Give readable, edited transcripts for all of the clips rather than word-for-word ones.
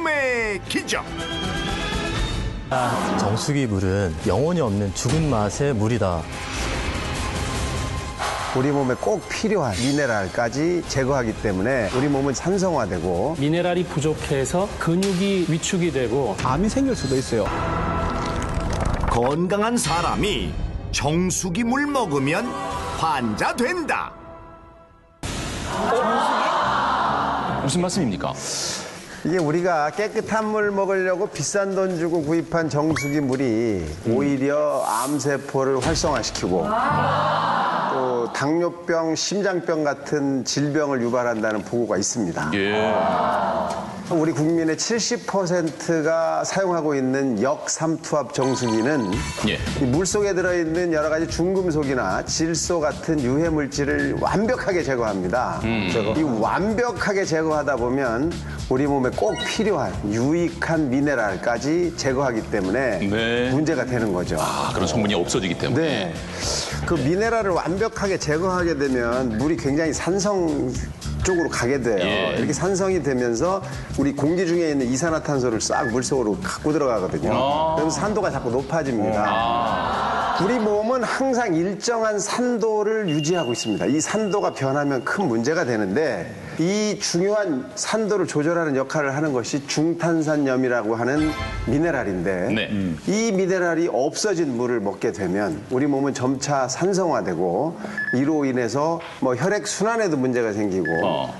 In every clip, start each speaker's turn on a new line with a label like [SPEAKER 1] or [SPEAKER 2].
[SPEAKER 1] 몸의 기적.
[SPEAKER 2] 정수기 물은 영혼이 없는 죽은 맛의 물이다.
[SPEAKER 3] 우리 몸에 꼭 필요한 미네랄까지 제거하기 때문에 우리 몸은 산성화되고
[SPEAKER 4] 미네랄이 부족해서 근육이 위축이 되고
[SPEAKER 5] 암이 생길 수도 있어요.
[SPEAKER 1] 건강한 사람이 정수기 물 먹으면 환자 된다.
[SPEAKER 6] 무슨 말씀입니까?
[SPEAKER 3] 이게 우리가 깨끗한 물 먹으려고 비싼 돈 주고 구입한 정수기 물이 오히려 암세포를 활성화시키고 또 당뇨병, 심장병 같은 질병을 유발한다는 보고가 있습니다.
[SPEAKER 6] 예.
[SPEAKER 3] 우리 국민의 70%가 사용하고 있는 역삼투압 정수기는
[SPEAKER 6] 예.
[SPEAKER 3] 이 물속에 들어있는 여러 가지 중금속이나 질소 같은 유해 물질을 완벽하게 제거합니다. 이 완벽하게 제거하다 보면 우리 몸에 꼭 필요한 유익한 미네랄까지 제거하기 때문에
[SPEAKER 6] 네.
[SPEAKER 3] 문제가 되는 거죠.
[SPEAKER 6] 아, 그런 성분이 없어지기 때문에.
[SPEAKER 3] 네. 그 미네랄을 완벽하게 제거하게 되면 물이 굉장히 산성 쪽으로 가게 돼요.
[SPEAKER 6] 예.
[SPEAKER 3] 이렇게 산성이 되면서 우리 공기 중에 있는 이산화탄소를 싹 물속으로 갖고 들어가거든요. 그럼 산도가 자꾸 높아집니다. 우리 몸은 항상 일정한 산도를 유지하고 있습니다. 이 산도가 변하면 큰 문제가 되는데 이 중요한 산도를 조절하는 역할을 하는 것이 중탄산염이라고 하는 미네랄인데
[SPEAKER 6] 네.
[SPEAKER 3] 이 미네랄이 없어진 물을 먹게 되면 우리 몸은 점차 산성화되고 이로 인해서 뭐 혈액 순환에도 문제가 생기고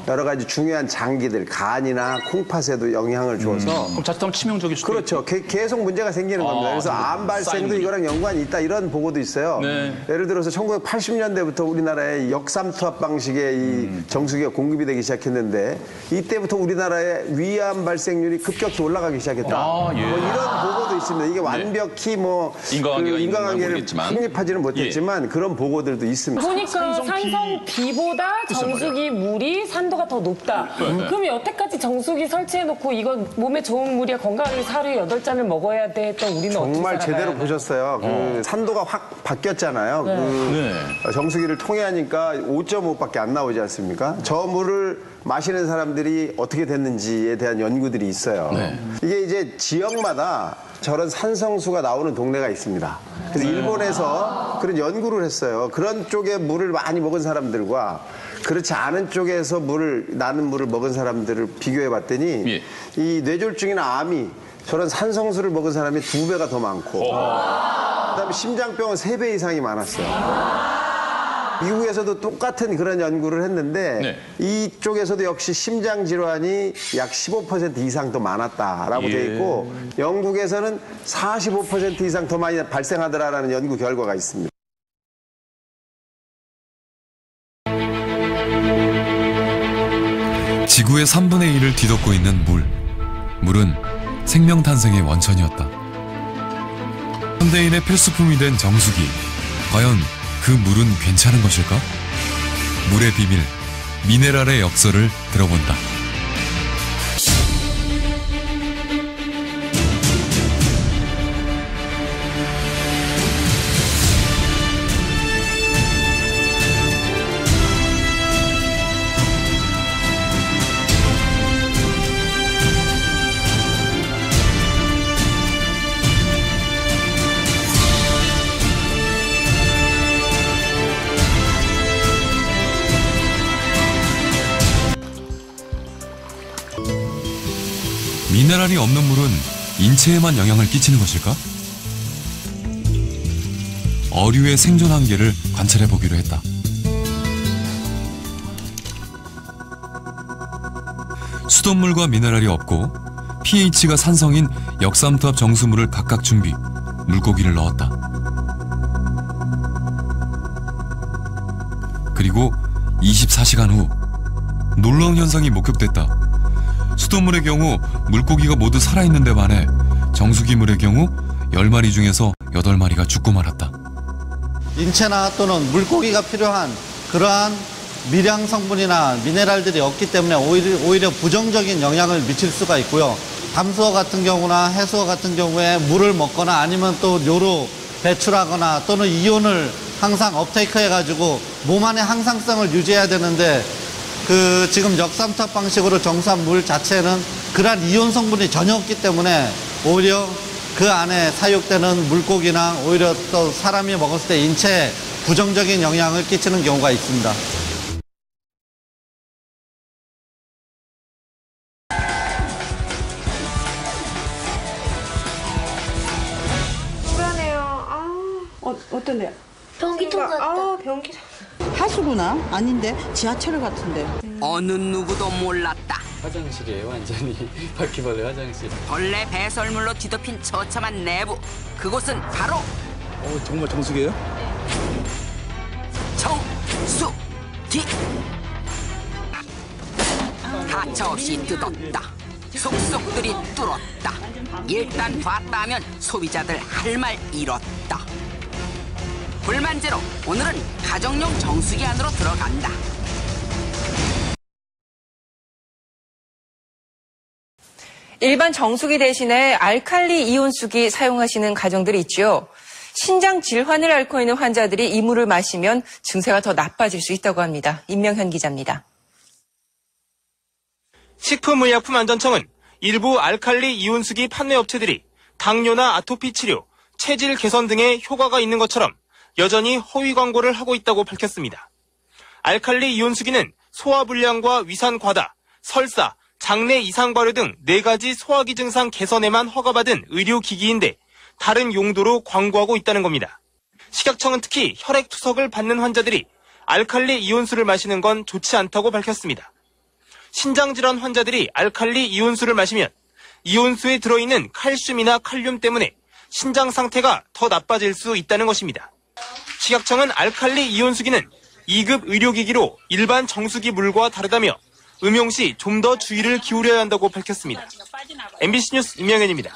[SPEAKER 3] 여러 가지 중요한 장기들, 간이나 콩팥에도 영향을 줘서
[SPEAKER 6] 그럼 자칫하면 치명적일 수도
[SPEAKER 3] 그렇죠. 계속 문제가 생기는 겁니다. 그래서 암 발생도
[SPEAKER 6] 쌓이는군요.
[SPEAKER 3] 이거랑 연관이 있다 이런 보고도 있어요.
[SPEAKER 6] 네.
[SPEAKER 3] 예를 들어서 1980년대부터 우리나라에 역삼투압 방식의 이 정수기가 공급이 되기 시작했는데 이때부터 우리나라의 위암 발생률이 급격히 올라가기 시작했다.
[SPEAKER 6] 아, 예.
[SPEAKER 3] 뭐 이런 보고도 있습니다. 이게 완벽히 뭐
[SPEAKER 6] 인과관계가 있는 건
[SPEAKER 3] 인과관계를
[SPEAKER 6] 모르겠지만.
[SPEAKER 3] 확립하지는 못했지만 그런 보고들도 있습니다.
[SPEAKER 7] 보니까 산성 B보다 정수기 물이 산도가 더 높다. 그럼 여태까지 정수기 설치해놓고 이건 몸에 좋은 물이야 건강하게 하루에 8잔을 먹어야 돼 했던 우리는
[SPEAKER 3] 정말
[SPEAKER 7] 어떻게 살아가야
[SPEAKER 3] 제대로
[SPEAKER 7] 돼?
[SPEAKER 3] 보셨어요. 그 산도가 확 바뀌었잖아요.
[SPEAKER 6] 네.
[SPEAKER 3] 정수기를 통해 하니까 5.5밖에 안 나오지 않습니까? 저 물을 마시는 사람들이 어떻게 됐는지에 대한 연구들이 있어요.
[SPEAKER 6] 네.
[SPEAKER 3] 이게 이제 지역마다 저런 산성수가 나오는 동네가 있습니다. 그래서 일본에서 그런 연구를 했어요. 그런 쪽에 물을 많이 먹은 사람들과 그렇지 않은 쪽에서 나는 물을 먹은 사람들을 비교해 봤더니
[SPEAKER 6] 예.
[SPEAKER 3] 이 뇌졸중이나 암이 저런 산성수를 먹은 사람이 2배가 더 많고 그다음에 심장병은 3배 이상이 많았어요. 미국에서도 똑같은 그런 연구를 했는데
[SPEAKER 6] 네.
[SPEAKER 3] 이쪽에서도 역시 심장 질환이 약 15% 이상 더 많았다라고
[SPEAKER 6] 예.
[SPEAKER 3] 돼 있고 영국에서는 45% 이상 더 많이 발생하더라라는 연구 결과가 있습니다.
[SPEAKER 8] 지구의 3분의 1을 뒤덮고 있는 물. 물은 생명 탄생의 원천이었다. 현대인의 필수품이 된 정수기. 과연 그 물은 괜찮은 것일까? 물의 비밀, 미네랄의 역설을 들어본다. 미네랄이 없는 물은 인체에만 영향을 끼치는 것일까? 어류의 생존 한계를 관찰해 보기로 했다. 수돗물과 미네랄이 없고 pH가 산성인 역삼투압 정수물을 각각 준비, 물고기를 넣었다. 그리고 24시간 후 놀라운 현상이 목격됐다. 수돗물의 경우 물고기가 모두 살아있는 데 반해 정수기물의 경우 10마리 중에서 8마리가 죽고 말았다.
[SPEAKER 9] 인체나 또는 물고기가 필요한 그러한 미량 성분이나 미네랄들이 없기 때문에 오히려 부정적인 영향을 미칠 수가 있고요. 담수어 같은 경우나 해수어 같은 경우에 물을 먹거나 아니면 또 뇨로 배출하거나 또는 이온을 항상 업테이크 해가지고 몸 안의 항상성을 유지해야 되는데 지금 역삼투압 방식으로 정수한 물 자체는 그러한 이온 성분이 전혀 없기 때문에 오히려 그 안에 사육되는 물고기나 오히려 또 사람이 먹었을 때 인체에 부정적인 영향을 끼치는 경우가 있습니다.
[SPEAKER 5] 불안해요.
[SPEAKER 7] 어떤데요?
[SPEAKER 5] 변기통 같다.
[SPEAKER 7] 변기.
[SPEAKER 10] 하수구나? 아닌데 지하철 같은데.
[SPEAKER 11] 어느 누구도 몰랐다.
[SPEAKER 4] 화장실이에요, 완전히. 바퀴벌레 화장실.
[SPEAKER 11] 벌레 배설물로 뒤덮인 처참한 내부. 그곳은 바로
[SPEAKER 6] 정말 정수기예요?
[SPEAKER 11] 정수기. 가차없이 뜯었다. 속속들이 뚫었다. 일단 봤다 하면 소비자들 할 말 잃었다. 불만제로 오늘은 가정용 정수기 안으로 들어간다.
[SPEAKER 12] 일반 정수기 대신에 알칼리 이온수기 사용하시는 가정들이 있죠. 신장 질환을 앓고 있는 환자들이 이 물을 마시면 증세가 더 나빠질 수 있다고 합니다. 임명현 기자입니다.
[SPEAKER 13] 식품의약품안전청은 일부 알칼리 이온수기 판매업체들이 당뇨나 아토피 치료, 체질 개선 등의 효과가 있는 것처럼 여전히 허위 광고를 하고 있다고 밝혔습니다. 알칼리 이온수기는 소화불량과 위산 과다, 설사, 장내 이상 발효 등 4가지 소화기 증상 개선에만 허가받은 의료기기인데 다른 용도로 광고하고 있다는 겁니다. 식약청은 특히 혈액투석을 받는 환자들이 알칼리 이온수를 마시는 건 좋지 않다고 밝혔습니다. 신장질환 환자들이 알칼리 이온수를 마시면 이온수에 들어있는 칼슘이나 칼륨 때문에 신장 상태가 더 나빠질 수 있다는 것입니다. 식약청은 알칼리 이온수기는 2급 의료기기로 일반 정수기 물과 다르다며 음용 시 좀 더 주의를 기울여야 한다고 밝혔습니다. MBC 뉴스 임명현입니다.